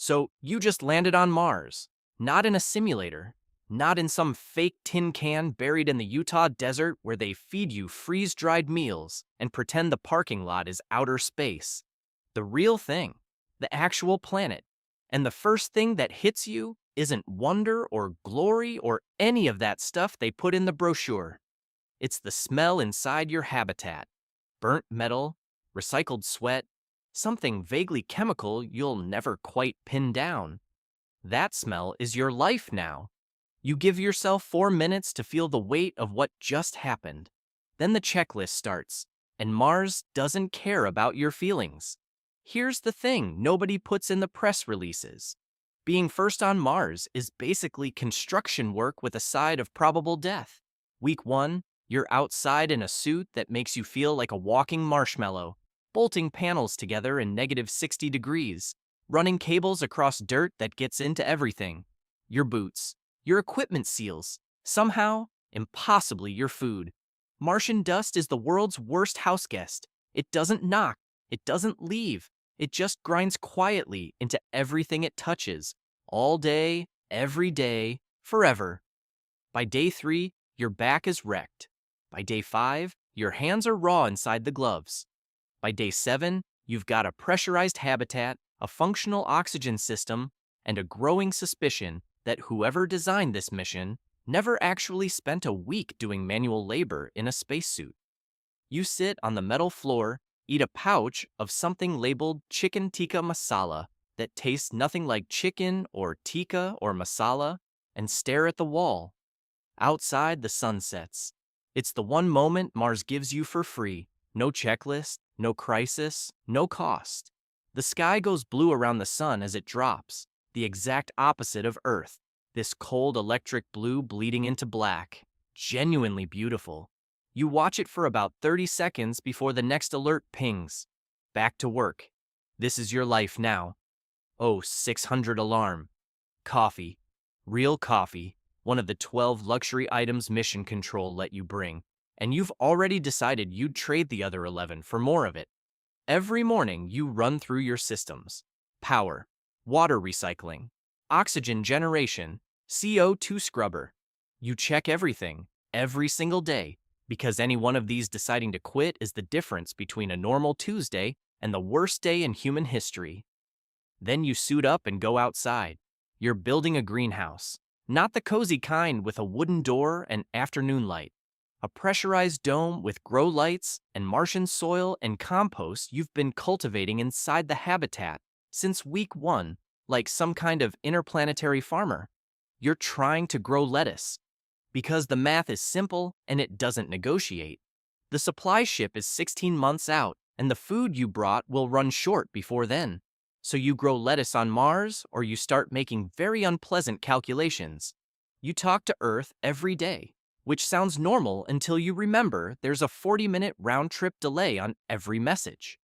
So you just landed on Mars, not in a simulator, not in some fake tin can buried in the Utah desert where they feed you freeze-dried meals and pretend the parking lot is outer space. The real thing, the actual planet. And the first thing that hits you isn't wonder or glory or any of that stuff they put in the brochure. It's the smell inside your habitat. Burnt metal, recycled sweat, something vaguely chemical you'll never quite pin down. That smell is your life now. You give yourself 4 minutes to feel the weight of what just happened. Then the checklist starts, and Mars doesn't care about your feelings. Here's the thing nobody puts in the press releases. Being first on Mars is basically construction work with a side of probable death. Week 1, you're outside in a suit that makes you feel like a walking marshmallow, bolting panels together in -60 degrees, running cables across dirt that gets into everything. Your boots, your equipment seals, somehow, impossibly your food. Martian dust is the world's worst house guest. It doesn't knock, it doesn't leave, it just grinds quietly into everything it touches, all day, every day, forever. By day 3, your back is wrecked. By day 5, your hands are raw inside the gloves. By day 7, you've got a pressurized habitat, a functional oxygen system, and a growing suspicion that whoever designed this mission never actually spent a week doing manual labor in a spacesuit. You sit on the metal floor, eat a pouch of something labeled chicken tikka masala that tastes nothing like chicken or tikka or masala, and stare at the wall. Outside, the sun sets. It's the one moment Mars gives you for free. No checklist, no crisis, no cost. The sky goes blue around the sun as it drops, the exact opposite of Earth. This cold electric blue bleeding into black. Genuinely beautiful. You watch it for about 30 seconds before the next alert pings. Back to work. This is your life now. Oh, 600 alarm. Coffee. Real coffee. One of the 12 luxury items Mission Control let you bring. And you've already decided you'd trade the other 11 for more of it. Every morning you run through your systems. Power. Water recycling. Oxygen generation. CO2 scrubber. You check everything, every single day, because any one of these deciding to quit is the difference between a normal Tuesday and the worst day in human history. Then you suit up and go outside. You're building a greenhouse. Not the cozy kind with a wooden door and afternoon light. A pressurized dome with grow lights and Martian soil and compost you've been cultivating inside the habitat since week 1, like some kind of interplanetary farmer. You're trying to grow lettuce. Because the math is simple and it doesn't negotiate. The supply ship is 16 months out, and the food you brought will run short before then. So you grow lettuce on Mars, or you start making very unpleasant calculations. You talk to Earth every day, which sounds normal until you remember there's a 40-minute round-trip delay on every message.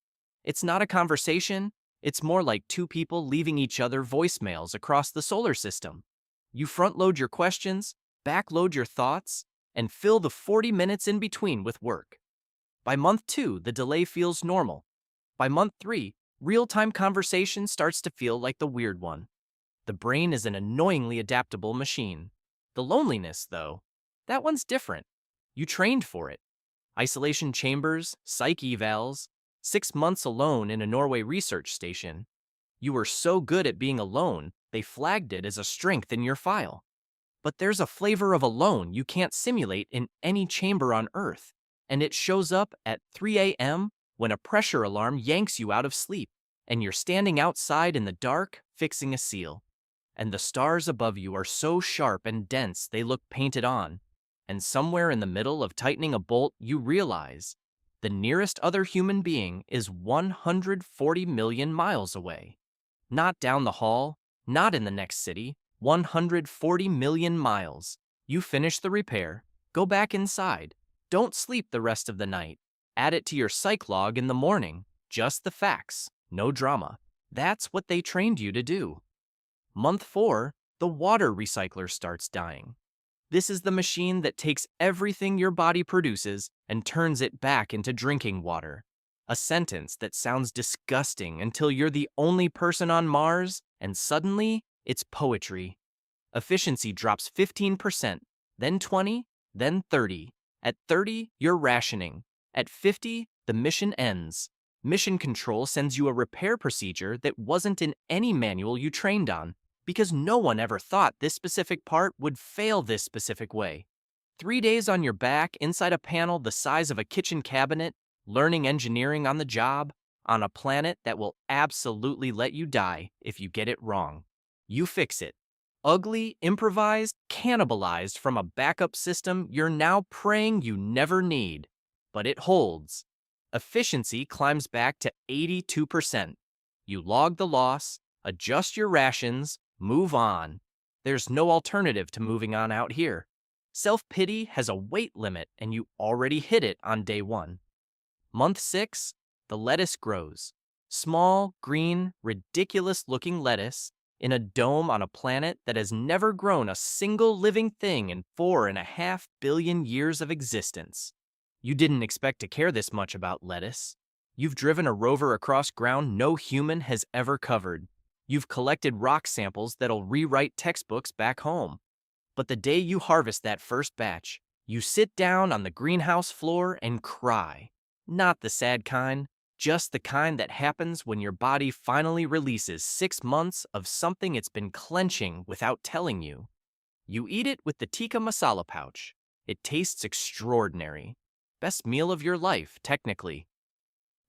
It's not a conversation, it's more like two people leaving each other voicemails across the solar system. You front-load your questions, backload your thoughts, and fill the 40 minutes in between with work. By month 2, the delay feels normal. By month 3, real-time conversation starts to feel like the weird one. The brain is an annoyingly adaptable machine. The loneliness, though, that one's different. You trained for it. Isolation chambers, psych evals, 6 months alone in a Norway research station. You were so good at being alone, they flagged it as a strength in your file. But there's a flavor of alone you can't simulate in any chamber on Earth, and it shows up at 3 a.m. when a pressure alarm yanks you out of sleep, and you're standing outside in the dark fixing a seal. And the stars above you are so sharp and dense they look painted on, and somewhere in the middle of tightening a bolt you realize the nearest other human being is 140 million miles away. Not down the hall, not in the next city, 140 million miles. You finish the repair, go back inside, don't sleep the rest of the night, add it to your psych log in the morning, just the facts, no drama. That's what they trained you to do. Month 4, the water recycler starts dying. This is the machine that takes everything your body produces and turns it back into drinking water. A sentence that sounds disgusting until you're the only person on Mars and suddenly, it's poetry. Efficiency drops 15%, then 20, then 30. At 30, you're rationing. At 50, the mission ends. Mission Control sends you a repair procedure that wasn't in any manual you trained on, because no one ever thought this specific part would fail this specific way. 3 days on your back inside a panel the size of a kitchen cabinet, learning engineering on the job, on a planet that will absolutely let you die if you get it wrong. You fix it. Ugly, improvised, cannibalized from a backup system you're now praying you never need. But it holds. Efficiency climbs back to 82%. You log the loss, adjust your rations, move on. There's no alternative to moving on out here. Self-pity has a weight limit and you already hit it on day 1. Month 6, the lettuce grows. Small, green, ridiculous-looking lettuce in a dome on a planet that has never grown a single living thing in 4.5 billion years of existence. You didn't expect to care this much about lettuce. You've driven a rover across ground no human has ever covered. You've collected rock samples that'll rewrite textbooks back home. But the day you harvest that first batch, you sit down on the greenhouse floor and cry. Not the sad kind, just the kind that happens when your body finally releases 6 months of something it's been clenching without telling you. You eat it with the tikka masala pouch. It tastes extraordinary. Best meal of your life, technically.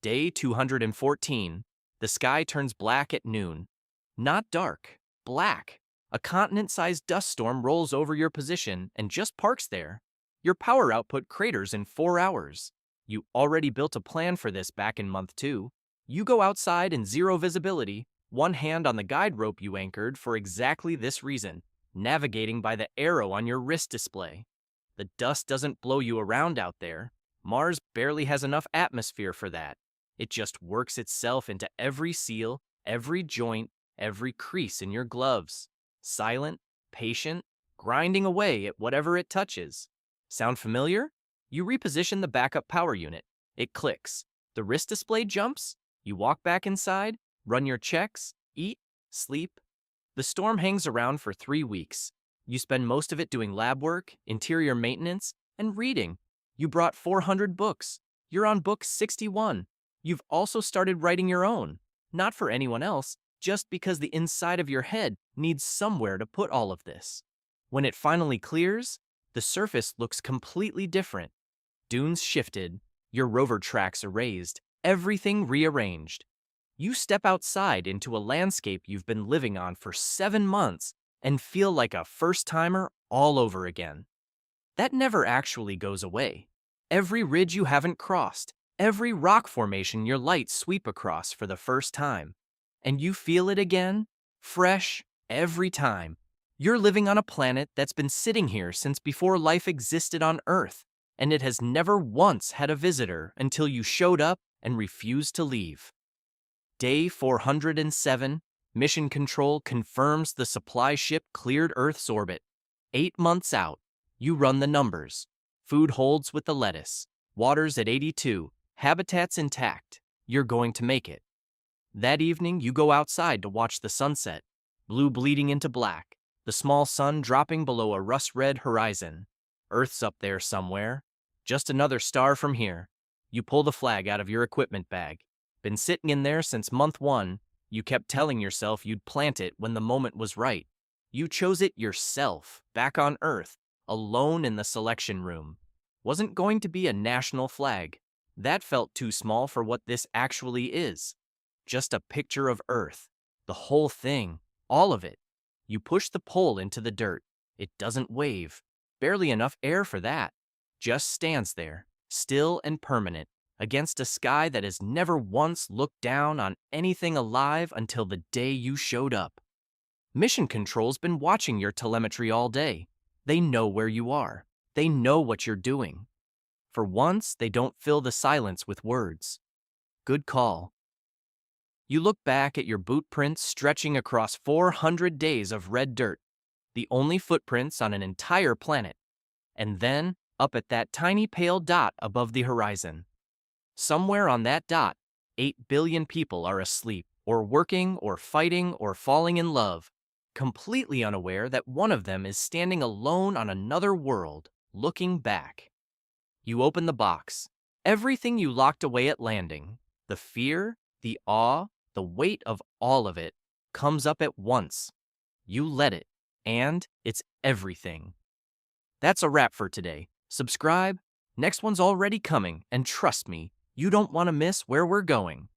Day 214. The sky turns black at noon. Not dark, black. A continent-sized dust storm rolls over your position and just parks there. Your power output craters in 4 hours. You already built a plan for this back in month 2. You go outside in zero visibility, one hand on the guide rope you anchored for exactly this reason, navigating by the arrow on your wrist display. The dust doesn't blow you around out there. Mars barely has enough atmosphere for that. It just works itself into every seal, every joint, every crease in your gloves. Silent, patient, grinding away at whatever it touches. Sound familiar? You reposition the backup power unit. It clicks. The wrist display jumps. You walk back inside, run your checks, eat, sleep. The storm hangs around for 3 weeks. You spend most of it doing lab work, interior maintenance, and reading. You brought 400 books. You're on book 61. You've also started writing your own. Not for anyone else, just because the inside of your head needs somewhere to put all of this. When it finally clears, the surface looks completely different. Dunes shifted, your rover tracks erased, everything rearranged. You step outside into a landscape you've been living on for 7 months and feel like a first-timer all over again. That never actually goes away. Every ridge you haven't crossed, every rock formation your lights sweep across for the first time. And you feel it again, fresh, every time. You're living on a planet that's been sitting here since before life existed on Earth, and it has never once had a visitor until you showed up and refused to leave. Day 407, Mission Control confirms the supply ship cleared Earth's orbit. 8 months out, you run the numbers. Food holds with the lettuce, water's at 82, habitat's intact. You're going to make it. That evening, you go outside to watch the sunset, blue bleeding into black, the small sun dropping below a rust-red horizon. Earth's up there somewhere. Just another star from here. You pull the flag out of your equipment bag. Been sitting in there since month 1. You kept telling yourself you'd plant it when the moment was right. You chose it yourself, back on Earth, alone in the selection room. Wasn't going to be a national flag. That felt too small for what this actually is. Just a picture of Earth. The whole thing. All of it. You push the pole into the dirt. It doesn't wave. Barely enough air for that. Just stands there, still and permanent, against a sky that has never once looked down on anything alive until the day you showed up. Mission Control's been watching your telemetry all day. They know where you are. They know what you're doing. For once, they don't fill the silence with words. Good call. You look back at your boot prints stretching across 400 days of red dirt, the only footprints on an entire planet, and then up at that tiny pale dot above the horizon. Somewhere on that dot, 8 billion people are asleep. or working, or fighting, or falling in love, completely unaware that one of them is standing alone on another world, looking back. You open the box. Everything you locked away at landing, the fear, the awe, the weight of all of it, comes up at once. You let it, and it's everything. That's a wrap for today. Subscribe. Next one's already coming, and trust me, you don't want to miss where we're going.